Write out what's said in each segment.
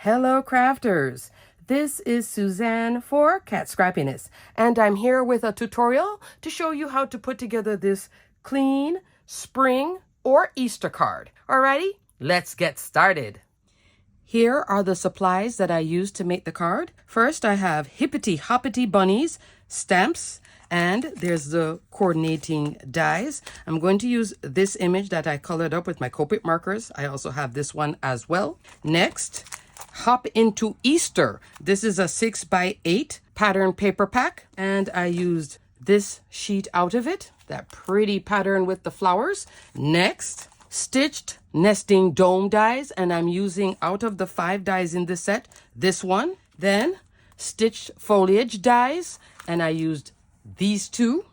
Hello, crafters. This is Suzanne for Cat Scrappiness, and I'm here with a tutorial to show you how to put together this clean spring or Easter card. Alrighty, let's get started. Here are the supplies that I used to make the card. First, I have hippity hoppity bunnies, stamps, and there's the coordinating dies. I'm going to use this image that I colored up with my Copic markers. I also have this one as well. Next, Hop into Easter. This is a 6x8 pattern paper pack, and I used this sheet out of it, that pretty pattern with the flowers. Next, stitched nesting dome dies, and I'm using out of the 5 dies in this set, this one. Then stitched foliage dies, and I used these 2.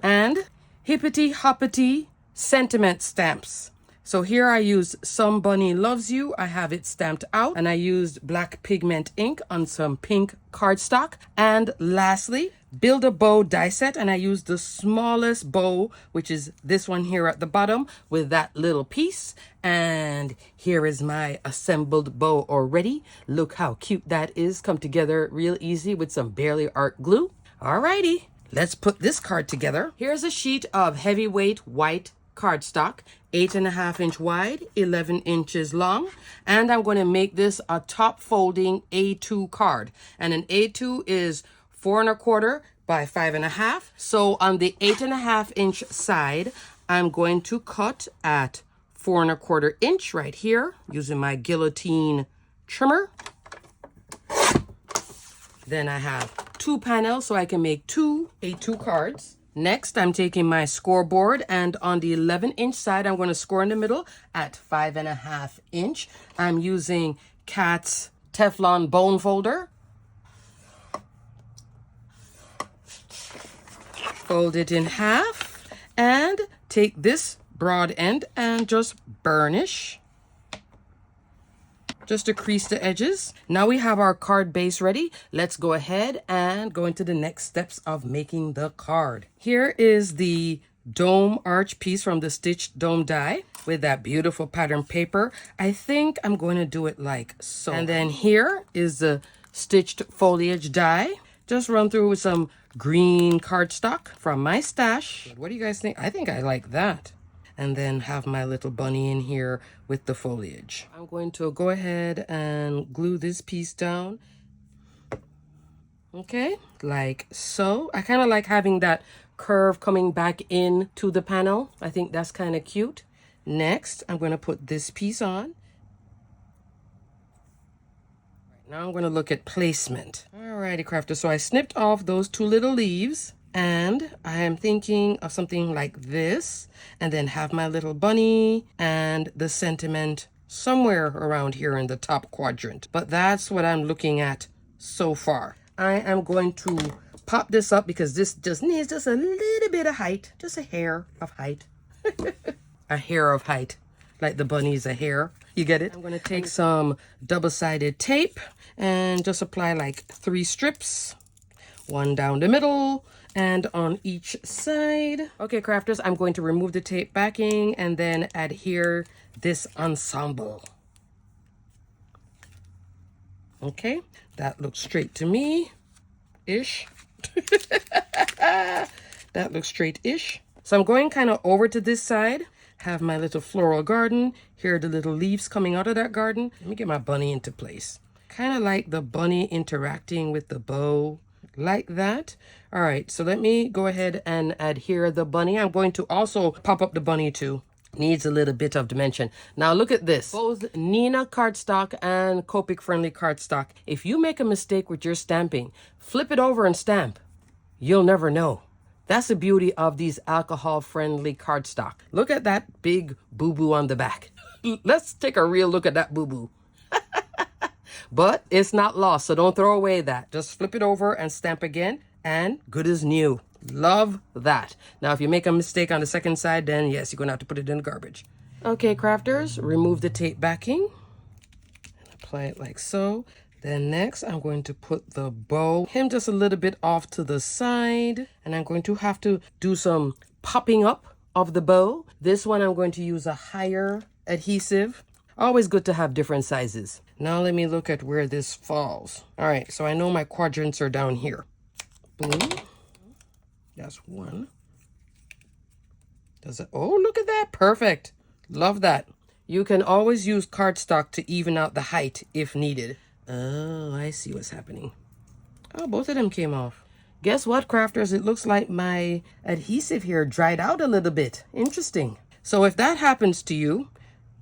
And hippity hoppity sentiment stamps. So here I used Some Bunny Loves You. I have it stamped out, and I used black pigment ink on some pink cardstock. And lastly, Build a Bow die set, and I used the smallest bow, which is this one here at the bottom with that little piece. And here is my assembled bow already. Look how cute that is, come together real easy with some barely art glue. Alrighty, let's put this card together. Here's a sheet of heavyweight white cardstock, 8.5 inch wide, 11 inches long, and I'm going to make this a top folding A2 card. And an A2 is 4.25 by 5.5. So on the 8.5 inch side, I'm going to cut at 4.25 inch right here using my guillotine trimmer. Then I have 2 panels so I can make 2 A2 cards. Next, I'm taking my scoreboard, and on the 11 inch side, I'm going to score in the middle at 5.5 inch. I'm using Cat's Teflon bone folder. Fold it in half and take this broad end and just burnish, just to crease the edges. Now we have our card base ready. Let's go ahead and go into the next steps of making the card. Here is the dome arch piece from the stitched dome die with that beautiful pattern paper. I think I'm going to do it like so. And then here is the stitched foliage die. Just run through with some green cardstock from my stash. What do you guys think? I think I like that. And then have my little bunny in here with the foliage. I'm going to go ahead and glue this piece down. Okay, like so. I kind of like having that curve coming back in to the panel. I think that's kind of cute. Next, I'm going to put this piece on. Now I'm going to look at placement. Alrighty, crafters. So I snipped off those 2 little leaves. And I am thinking of something like this, and then have my little bunny and the sentiment somewhere around here in the top quadrant. But that's what I'm looking at so far. I am going to pop this up because this just needs just a little bit of height, just a hair of height. A hair of height, like the bunny's a hair. You get it? I'm going to take some double-sided tape and just apply like 3 strips, 1 down the middle, and on each side. Okay, crafters, I'm going to remove the tape backing and then adhere this ensemble. Okay, that looks straight to me-ish. That looks straight-ish. So I'm going kind of over to this side. Have my little floral garden. Here are the little leaves coming out of that garden. Let me get my bunny into place. Kind of like the bunny interacting with the bow. Like that. All right, so let me go ahead and adhere the bunny. I'm going to also pop up the bunny too. Needs a little bit of dimension. Now look at this. Both Nina cardstock and Copic friendly cardstock. If you make a mistake with your stamping, flip it over and stamp. You'll never know. That's the beauty of these alcohol friendly cardstock. Look at that big boo-boo on the back. Let's take a real look at that boo-boo. But it's not lost, so don't throw away that. Just flip it over and stamp again, and good as new. Love that. Now, if you make a mistake on the second side, then yes, you're going to have to put it in the garbage. Okay, crafters, remove the tape backing and apply it like so. Then next, I'm going to put the bow, him just a little bit off to the side, and I'm going to have to do some popping up of the bow. This one, I'm going to use a higher adhesive. Always good to have different sizes. Now let me look at where this falls. All right, so I know my quadrants are down here. Blue. That's one. Does it? Oh, look at that. Perfect. Love that. You can always use cardstock to even out the height if needed. Oh, I see what's happening. Oh, both of them came off. Guess what, crafters? It looks like my adhesive here dried out a little bit. Interesting. So if that happens to you,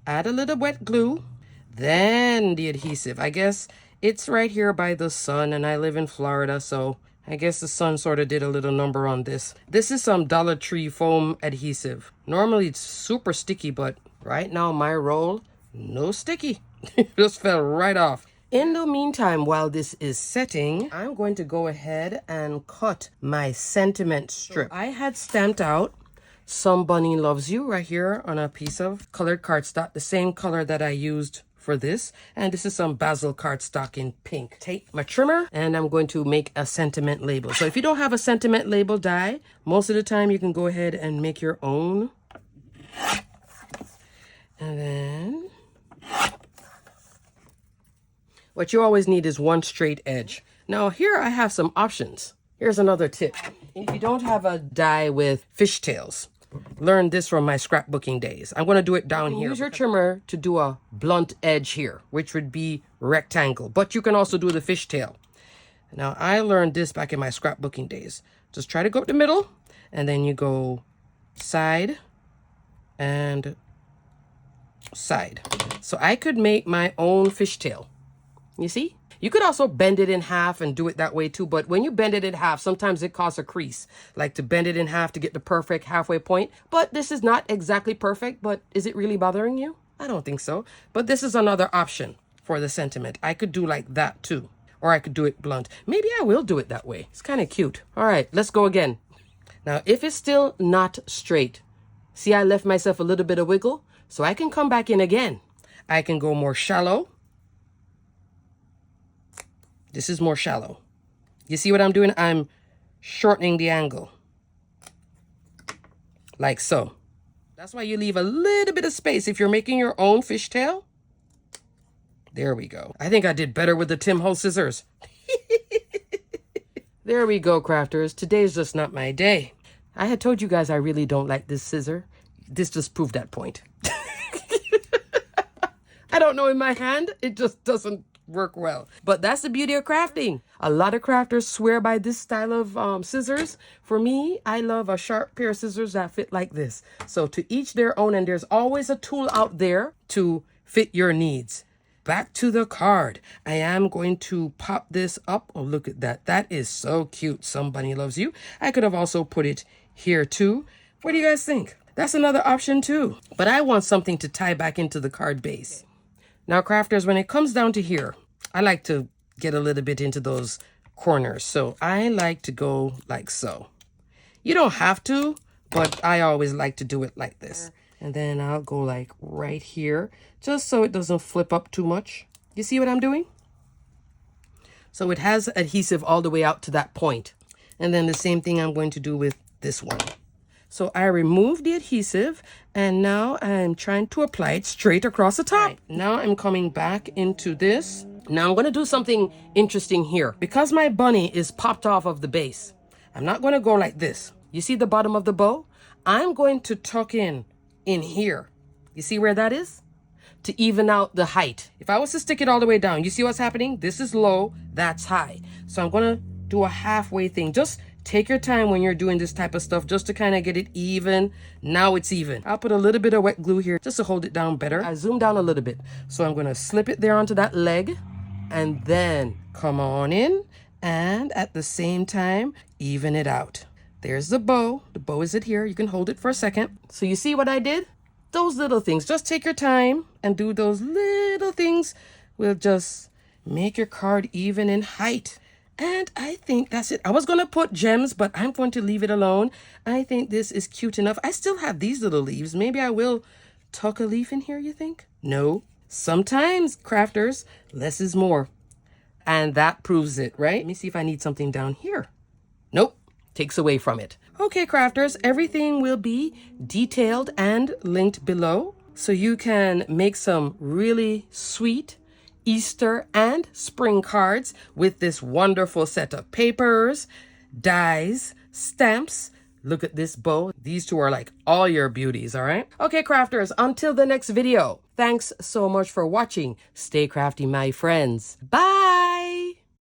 add a little wet glue, then the adhesive. I guess it's right here by the sun, and I live in Florida, so I guess the sun sort of did a little number on this. This is some Dollar Tree foam adhesive. Normally it's super sticky, but right now my roll, no sticky. It just fell right off. In the meantime, while this is setting, I'm going to go ahead and cut my sentiment strip. I had stamped out Somebody Loves You right here on a piece of colored cardstock, the same color that I used for this. And this is some basil cardstock in pink. Take my trimmer and I'm going to make a sentiment label. So if you don't have a sentiment label die, most of the time you can go ahead and make your own. And then what you always need is one straight edge. Now here I have some options. Here's another tip. If you don't have a die with fishtails, learn this from my scrapbooking days. I'm going to do it down here. Use your trimmer to do a blunt edge here, which would be rectangle. But you can also do the fishtail. Now I learned this back in my scrapbooking days. Just try to go up the middle, and then you go side and side. So I could make my own fishtail. You see? You could also bend it in half and do it that way too, but when you bend it in half, sometimes it causes a crease. Like to bend it in half to get the perfect halfway point. But this is not exactly perfect, but is it really bothering you? I don't think so. But this is another option for the sentiment. I could do like that too. Or I could do it blunt. Maybe I will do it that way. It's kind of cute. All right, let's go again. Now, if it's still not straight, see I left myself a little bit of wiggle, so I can come back in again. I can go more shallow. This is more shallow. You see what I'm doing? I'm shortening the angle. Like so. That's why you leave a little bit of space if you're making your own fishtail. There we go. I think I did better with the Tim Holtz scissors. There we go, crafters. Today's just not my day. I had told you guys I really don't like this scissor. This just proved that point. I don't know, in my hand, it just doesn't work well. But that's the beauty of crafting. A lot of crafters swear by this style of scissors. For me, I love a sharp pair of scissors that fit like this. So to each their own, and there's always a tool out there to fit your needs. Back to the card. I am going to pop this up. Oh, look at that. That is so cute. Somebody Loves You. I could have also put it here too. What do you guys think? That's another option too. But I want something to tie back into the card base. Now, crafters, when it comes down to here, I like to get a little bit into those corners. So I like to go like so. You don't have to, but I always like to do it like this. And then I'll go like right here, just so it doesn't flip up too much. You see what I'm doing? So it has adhesive all the way out to that point. And then the same thing I'm going to do with this one. So I removed the adhesive, and now I'm trying to apply it straight across the top. Right. Now I'm coming back into this. Now I'm going to do something interesting here. Because my bunny is popped off of the base, I'm not going to go like this. You see the bottom of the bow? I'm going to tuck in here. You see where that is? To even out the height. If I was to stick it all the way down, you see what's happening? This is low, that's high. So I'm going to do a halfway thing. Just take your time when you're doing this type of stuff, just to kind of get it even. Now it's even. I'll put a little bit of wet glue here just to hold it down better. I zoom down a little bit. So I'm going to slip it there onto that leg, and then come on in, and at the same time, even it out. There's the bow. The bow is it here. You can hold it for a second. So you see what I did? Those little things. Just take your time and do those little things. Will just make your card even in height. And I think that's it. I was going to put gems, but I'm going to leave it alone. I think this is cute enough. I still have these little leaves. Maybe I will tuck a leaf in here, you think? No. Sometimes, crafters, less is more. And that proves it, right? Let me see if I need something down here. Nope. Takes away from it. Okay, crafters, everything will be detailed and linked below. So you can make some really sweet Easter and spring cards with this wonderful set of papers, dies, stamps. Look at this bow. These two are like all your beauties, all right? Okay, crafters, until the next video. Thanks so much for watching. Stay crafty, my friends. Bye!